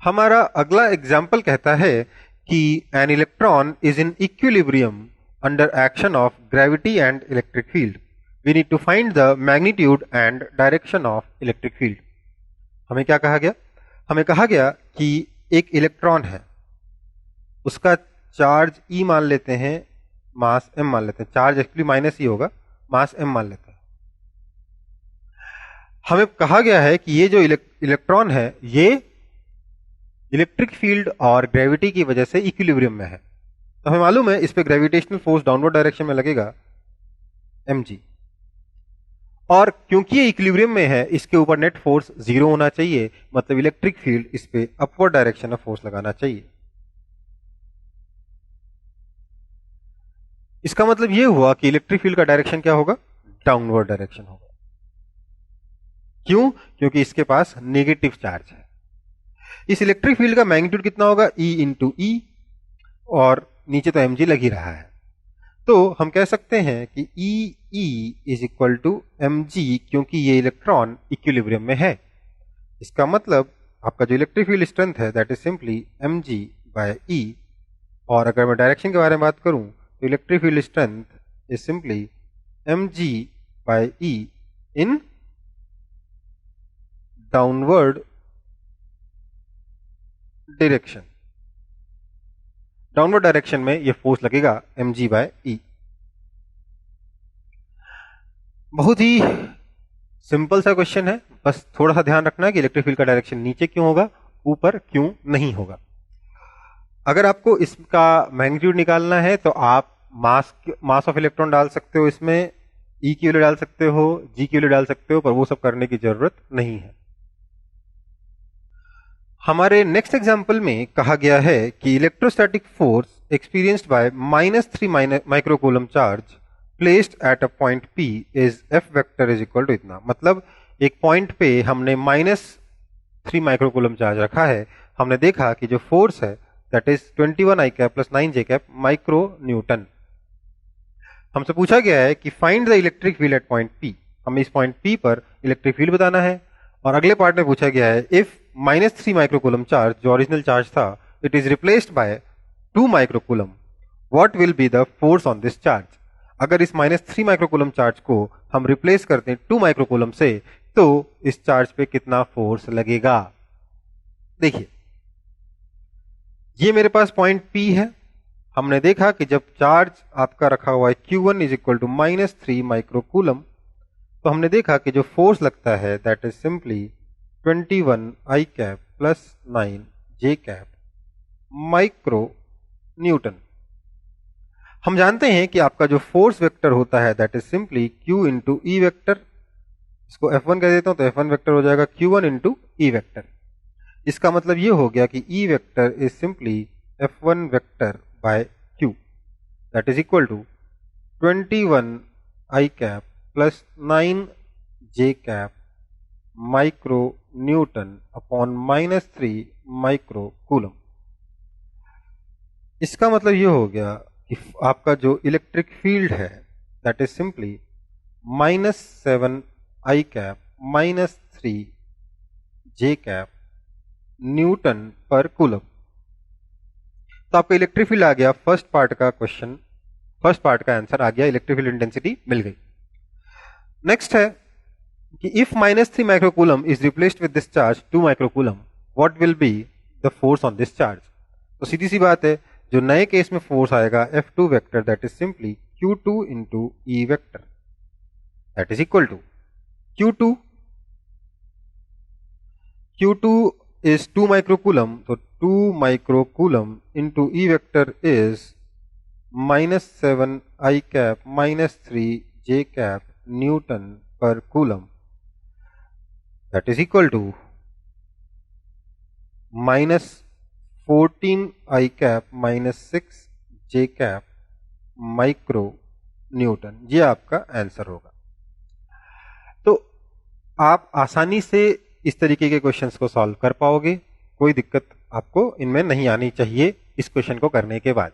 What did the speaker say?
हमारा अगला एग्जाम्पल कहता है कि an electron is in equilibrium under action of gravity and electric field. We need to find the magnitude and direction of electric field. हमें क्या कहा गया? हमें कहा गया कि एक इलेक्ट्रॉन है, उसका चार्ज E मान लेते हैं, मास m मान लेते हैं। चार्ज एक्चुअली माइनस E होगा, मास m मान लेते हैं। हमें कहा गया है कि ये जो इलेक्ट्रॉन है ये इलेक्ट्रिक फील्ड और ग्रेविटी की वजह से इक्विलिब्रियम में है। तो हमें मालूम है इस पे ग्रेविटेशनल फोर्स डाउनवर्ड डायरेक्शन में लगेगा mg, और क्योंकि ये इक्विलिब्रियम में है इसके ऊपर नेट फोर्स 0 होना चाहिए, मतलब इलेक्ट्रिक फील्ड इस पे अपवर्ड डायरेक्शन में फोर्स लगाना चाहिए। इसका मतलब ये हुआ कि इलेक्ट्रिक फील्ड का डायरेक्शन क्या होगा? डाउनवर्ड डायरेक्शन होगा। क्यों? क्योंकि इसके पास नेगेटिव चार्ज है। इस इलेक्ट्रिक फील्ड का मैग्नीट्यूड कितना होगा? E इंटू ई, और नीचे तो mg लग ही रहा है, तो हम कह सकते हैं कि E is equal to mg, क्योंकि ये इलेक्ट्रॉन इक्विलिब्रियम में है। इसका मतलब आपका जो इलेक्ट्रिक फील्ड स्ट्रेंथ है that is simply mg by E। और अगर मैं डायरेक्शन के बारे में बात करूं तो electric field strength is simply mg by E in downward direction. Downward direction में ये फोर्स लगेगा mg बाय E। बहुत ही सिंपल सा क्वेश्चन है, बस थोड़ा सा ध्यान रखना है कि इलेक्ट्रिक फील्ड का डायरेक्शन नीचे क्यों होगा, ऊपर क्यों नहीं होगा। अगर आपको इसका मैग्नीट्यूड निकालना है तो आप मास ऑफ इलेक्ट्रॉन डाल सकते हो, इसमें E की वैल्यू डाल सकते हो, G की वैल्यू डाल सकते हो, पर वो सब करने की जरूरत नहीं है। हमारे नेक्स्ट एग्जाम्पल में कहा गया है कि electrostatic force experienced by -3 microcoulomb charge placed at a point P is F vector is equal to इतना। मतलब एक पॉइंट पे हमने -3 माइक्रोकूलम चार्ज रखा है, हमने देखा कि जो फोर्स है that is 21 I cap plus 9 J cap micro Newton. हमसे पूछा गया है कि find the electric field at point P। हमें इस पॉइंट P पर इलेक्ट्रिक फील्ड बताना है। और अगले पार्ट में पूछा गया है इफ -3 माइक्रोकूलम चार्ज जो ओरिजिनल चार्ज था it is replaced by 2 microcoulomb, what will be the force on this charge. अगर इस -3 माइक्रोकूलम चार्ज को हम रिप्लेस करते हैं 2 माइक्रोकूलम से तो इस चार्ज पे कितना फोर्स लगेगा। देखिए ये मेरे पास पॉइंट P है। हमने देखा कि जब चार्ज आपका रखा हुआ है Q1 is equal to -3 microcoulomb, तो हमने देखा कि जो फोर्स लगता है that is simply 21 I cap plus 9 J cap micro Newton. हम जानते हैं कि आपका जो फोर्स वेक्टर होता है that is simply Q into E vector. इसको F1 कह देता हूं तो F1 वेक्टर हो जाएगा Q1 इंटू ई वेक्टर। इसका मतलब ये हो गया कि E vector is simply F1 vector by Q that is equal to 21 I cap plus 9 J cap micro newton upon -3 micro coulomb. इसका मतलब ये हो गया कि आपका जो इलेक्ट्रिक फील्ड है that is simply -7 I cap -3 J cap newton पर कूलम। तो आपका इलेक्ट्रिक फील्ड आ गया। फर्स्ट पार्ट का क्वेश्चन, फर्स्ट पार्ट का आंसर आ गया, इलेक्ट्रिक फील्ड इंटेंसिटी मिल गई। नेक्स्ट है कि if -3 microcoulomb is replaced with this charge 2 microcoulomb, what will be the force on this charge. तो सीधी सी बात है, जो नए केस में फोर्स आएगा F2 vector that is simply Q2 into E vector that is equal to Q2 is 2 microcoulomb, तो 2 microcoulomb into E vector is -7 I cap -3 J cap Newton per coulomb that is equal to -14 I cap -6 J cap micro Newton. ये आपका answer होगा। तो आप आसानी से इस तरीके के क्वेश्चंस को सॉल्व कर पाओगे, कोई दिक्कत आपको इनमें नहीं आनी चाहिए इस क्वेश्चन को करने के बाद।